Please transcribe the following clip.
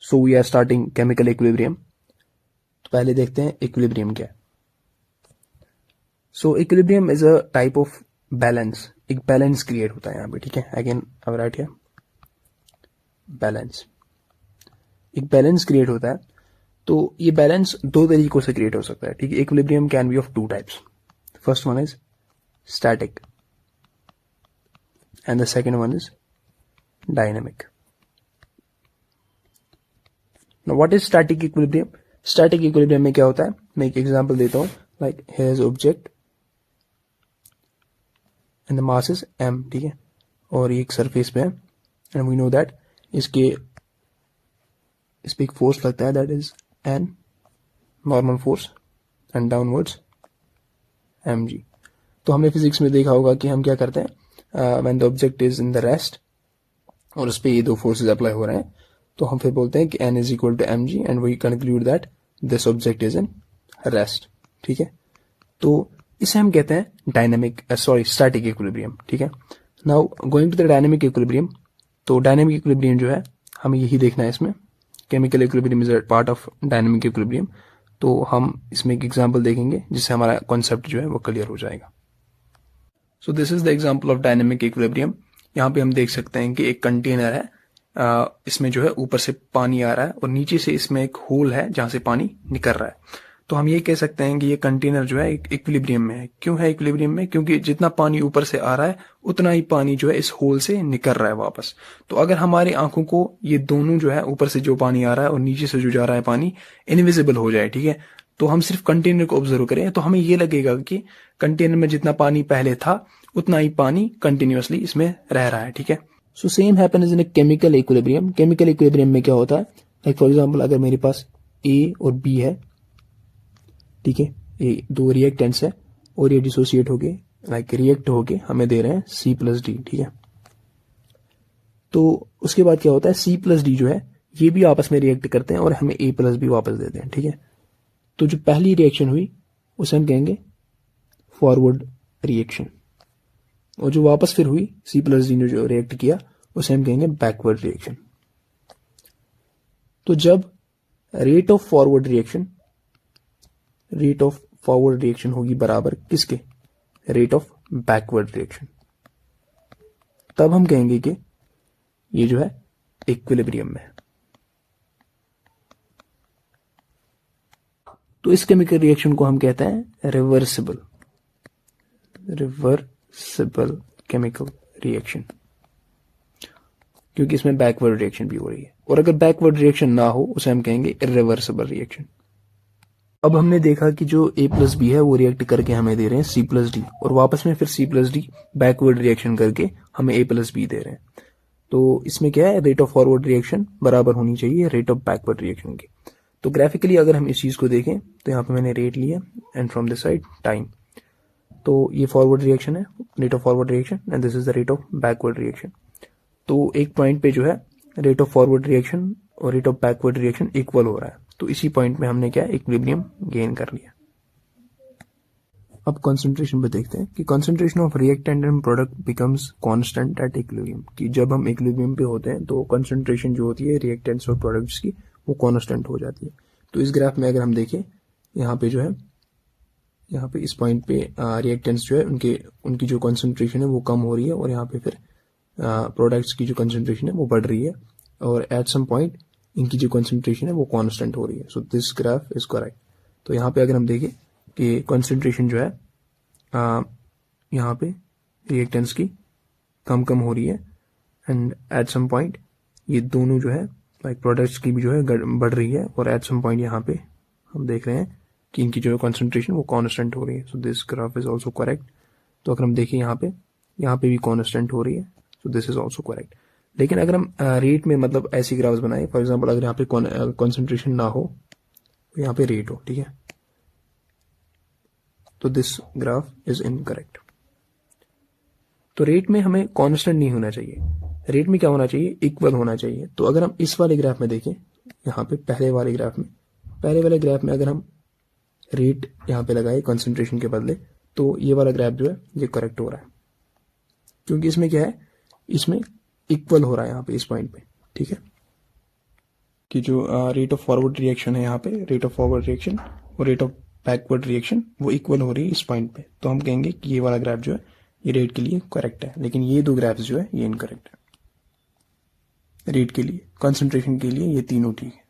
So we are starting chemical equilibrium. तो पहले देखते हैं इक्विलिब्रियम क्या है। So equilibrium is a type of balance, एक बैलेंस क्रिएट होता है यहाँ पे, ठीक है। अगेन अब राइट हियर बैलेंस, एक बैलेंस क्रिएट होता है। तो ये बैलेंस दो तरीकों से क्रिएट हो सकता है, ठीक है। Equilibrium can be of two types. First one is static and the second one is dynamic. Now what is static equilibrium? Static equilibrium में क्या होता है, मैं एक एग्जांपल देता हूं, like here is object and the mass is m, ठीक है, और ये एक सरफेस पे है एंड वी नो दैट इस पे एक फोर्स लगता है, that is n normal force and downwards mg। तो हमने फिजिक्स में देखा होगा कि हम क्या करते हैं, when the object is in the rest और उस पर ये दो फोर्सेज अप्लाई हो रहे हैं, तो हम फिर बोलते हैं कि n is equal to mg and we conclude that this object is in rest, ठीक है। तो इसे हम कहते हैं डायनेमिक स्टैटिक इक्विलिब्रियम, ठीक है। Now going to the dynamic equilibrium. तो डायनेमिक इक्विलिब्रियम जो है हमें यही देखना है इसमें, chemical equilibrium is a part of dynamic equilibrium. तो हम इसमें एक एग्जांपल देखेंगे जिससे हमारा कॉन्सेप्ट जो है वो क्लियर हो जाएगा। So this is the example of dynamic equilibrium. यहाँ पे हम देख सकते हैं कि एक कंटेनर है, इसमें जो है ऊपर से पानी आ रहा है और नीचे से इसमें एक होल है जहां से पानी निकल रहा है। तो हम ये कह सकते हैं कि ये कंटेनर जो है एक इक्विलिब्रियम में है। क्यों है इक्विलिब्रियम में? क्योंकि जितना पानी ऊपर से आ रहा है उतना ही पानी जो है इस होल से निकल रहा है वापस। तो अगर हमारी आंखों को ये दोनों जो है, ऊपर से जो पानी आ रहा है और नीचे से जो जा रहा है पानी, इनविजिबल हो जाए, ठीक है, तो हम सिर्फ कंटेनर को ऑब्जर्व करें तो हमें ये लगेगा कि कंटेनर में जितना पानी पहले था उतना ही पानी कंटिन्यूअसली इसमें रह रहा है, ठीक है। So same happens in chemical equilibrium. Chemical equilibrium में क्या होता है, लाइक फॉर एग्जांपल अगर मेरे पास ए और बी है, ठीक है, ये दो रिएक्टेंट्स है और ये डिसोसिएट होके लाइक रिएक्ट होके हमें दे रहे हैं C प्लस डी, ठीक है। तो उसके बाद क्या होता है, C प्लस डी जो है ये भी आपस में रिएक्ट करते हैं और हमें A प्लस भी वापस देते हैं, ठीक है। तो जो पहली रिएक्शन हुई उसे हम कहेंगे फॉरवर्ड रिएक्शन, और जो वापस फिर हुई C प्लस डी ने जो रिएक्ट किया उसे हम कहेंगे बैकवर्ड रिएक्शन। तो जब रेट ऑफ फॉरवर्ड रिएक्शन होगी बराबर किसके, रेट ऑफ बैकवर्ड रिएक्शन, तब हम कहेंगे कि ये जो है इक्विलिब्रियम में है। तो इस केमिकल रिएक्शन को हम कहते हैं रिवर्सिबल केमिकल रिएक्शन, क्योंकि इसमें बैकवर्ड रिएक्शन भी हो रही है। और अगर बैकवर्ड रिएक्शन ना हो उसे हम कहेंगे इरिवर्सिबल रिएक्शन। अब हमने देखा कि जो A प्लस बी है वो रिएक्ट करके हमें दे रहे हैं C प्लस डी, और वापस में फिर C plus D backward reaction करके हमें A प्लस बी दे रहे हैं। तो इसमें क्या है, रेट ऑफ फॉरवर्ड रिएक्शन बराबर होनी चाहिए रेट ऑफ बैकवर्ड रिएक्शन की। तो ग्राफिकली अगर हम इस चीज को देखें तो यहाँ पे मैंने रेट लिया and from this side time. तो ये फॉरवर्ड रिएक्शन है, rate of forward reaction, and this is the rate of backward reaction. तो एक पॉइंट पे जो है रेट ऑफ फॉरवर्ड रिएक्शन और rate of backward reaction equal हो रहा है। तो इसी पॉइंट में हमने क्या इक्विलिब्रियम गेन कर लिया। अब कंसंट्रेशन पे देखते हैं कि concentration of reactant and product becomes constant at equilibrium, कि जब हम इक्विलिब्रियम पे होते हैं तो कंसंट्रेशन जो होती है रिएक्टेंट्स और प्रोडक्ट्स की वो कांस्टेंट हो जाती है। तो इस ग्राफ में अगर हम देखें, यहाँ पे जो है, यहाँ पे इस पॉइंट पे रिएक्टेंट्स जो है उनकी जो कंसंट्रेशन है वो कम हो रही है, और यहाँ पे फिर प्रोडक्ट्स की जो कंसंट्रेशन है वो बढ़ रही है, और एट सम पॉइंट इनकी जो कंसंट्रेशन है वो कांस्टेंट हो रही है। So this graph is correct. तो यहाँ पे अगर हम देखें कि कंसंट्रेशन जो है यहाँ पे रिएक्टेंट्स की कम हो रही है, एंड एट सम पॉइंट ये दोनों जो है लाइक प्रोडक्ट्स की भी जो है बढ़ रही है, और एट सम पॉइंट यहाँ पे हम देख रहे हैं कि इनकी जो कंसंट्रेशन वो कांस्टेंट हो रही है। So this graph is also correct. तो अगर हम देखें यहाँ पे भी कांस्टेंट हो रही है, so this is also correct. लेकिन अगर हम रेट में मतलब ऐसी ग्राफ्स बनाए, फॉर एग्जांपल अगर यहाँ पे कंसंट्रेशन ना हो तो यहाँ पे रेट हो, ठीक है, तो दिस ग्राफ इज इनकरेक्ट। तो रेट में हमें कांस्टेंट नहीं होना चाहिए, रेट में क्या होना चाहिए, इक्वल होना चाहिए। तो अगर हम इस वाले ग्राफ में देखें, यहाँ पे पहले वाले ग्राफ में अगर हम रेट यहाँ पे लगाए कंसंट्रेशन के बदले, तो ये वाला ग्राफ जो है ये करेक्ट हो रहा है, क्योंकि इसमें क्या है, इसमें इक्वल हो रहा है यहाँ पे इस पॉइंट पे, ठीक है। कि जो रेट ऑफ फॉरवर्ड रिएक्शन है यहाँ पे, रेट ऑफ फॉरवर्ड रिएक्शन और रेट ऑफ बैकवर्ड रिएक्शन वो इक्वल हो रही है इस पॉइंट पे, तो हम कहेंगे कि ये वाला ग्राफ जो है ये रेट के लिए करेक्ट है, लेकिन ये दो ग्राफ्स जो है ये इनकरेक्ट है। रेट के लिए, कंसंट्रेशन के लिए ये तीनों ठीक है।